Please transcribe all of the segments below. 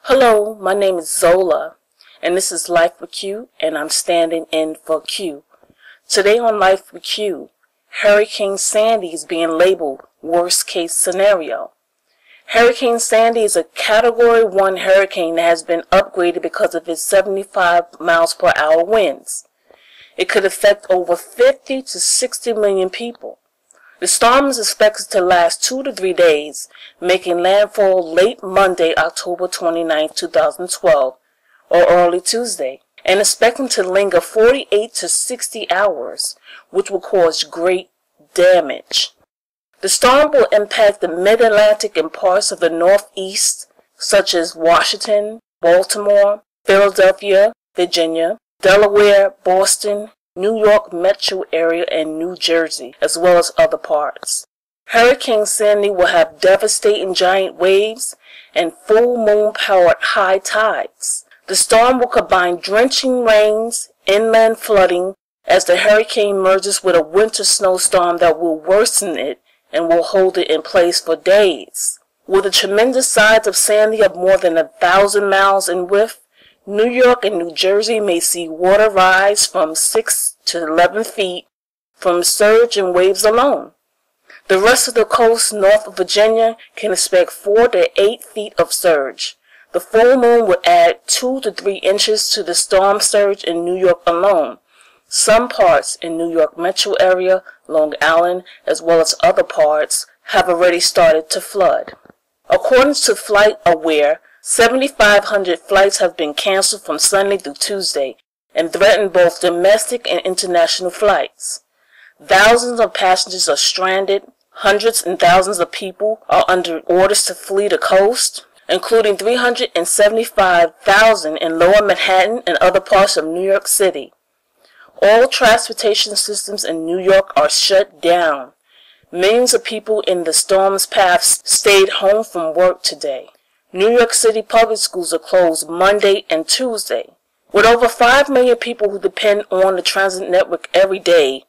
Hello, my name is Zola, and this is Life with Q, and I'm standing in for Q. Today on Life with Q, Hurricane Sandy is being labeled worst case scenario. Hurricane Sandy is a Category 1 hurricane that has been upgraded because of its 75 miles per hour winds. It could affect over 50 to 60 million people. The storm is expected to last 2 to 3 days, making landfall late Monday, October 29, 2012, or early Tuesday, and expecting to linger 48 to 60 hours, which will cause great damage. The storm will impact the mid-Atlantic and parts of the Northeast, such as Washington, Baltimore, Philadelphia, Virginia, Delaware, Boston, New York metro area, and New Jersey, as well as other parts. Hurricane Sandy will have devastating giant waves and full moon-powered high tides. The storm will combine drenching rains, inland flooding, as the hurricane merges with a winter snowstorm that will worsen it and will hold it in place for days. With the tremendous size of Sandy of more than 1,000 miles in width, New York and New Jersey may see water rise from 6 to 11 feet from surge and waves alone. The rest of the coast north of Virginia can expect 4 to 8 feet of surge. The full moon would add 2 to 3 inches to the storm surge in New York alone. Some parts in New York metro area, Long Island, as well as other parts, have already started to flood. According to FlightAware, 7,500 flights have been canceled from Sunday through Tuesday and threaten both domestic and international flights. Thousands of passengers are stranded. Hundreds and thousands of people are under orders to flee the coast, including 375,000 in Lower Manhattan and other parts of New York City. All transportation systems in New York are shut down. Millions of people in the storm's path stayed home from work today. New York City public schools are closed Monday and Tuesday. With over 5 million people who depend on the transit network every day,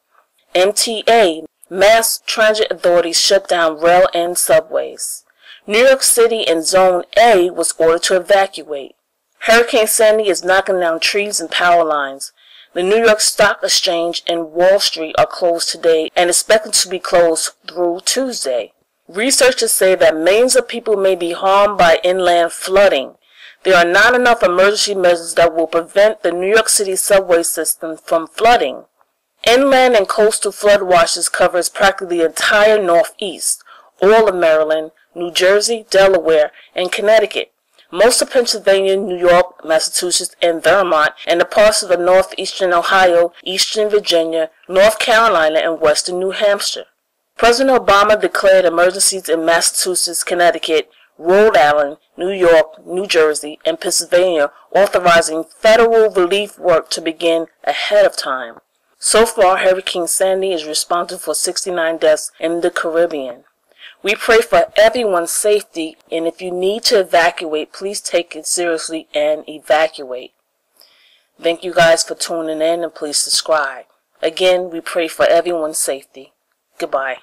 MTA, Mass Transit Authorities, shut down rail and subways. New York City in Zone A was ordered to evacuate. Hurricane Sandy is knocking down trees and power lines. The New York Stock Exchange and Wall Street are closed today and expected to be closed through Tuesday. Researchers say that millions of people may be harmed by inland flooding. There are not enough emergency measures that will prevent the New York City subway system from flooding. Inland and coastal flood watches covers practically the entire Northeast, all of Maryland, New Jersey, Delaware, and Connecticut, most of Pennsylvania, New York, Massachusetts, and Vermont, and the parts of the northeastern Ohio, eastern Virginia, North Carolina, and western New Hampshire. President Obama declared emergencies in Massachusetts, Connecticut, Rhode Island, New York, New Jersey, and Pennsylvania, authorizing federal relief work to begin ahead of time. So far, Hurricane Sandy is responsible for 69 deaths in the Caribbean. We pray for everyone's safety, and if you need to evacuate, please take it seriously and evacuate. Thank you guys for tuning in, and please subscribe. Again, we pray for everyone's safety. Goodbye.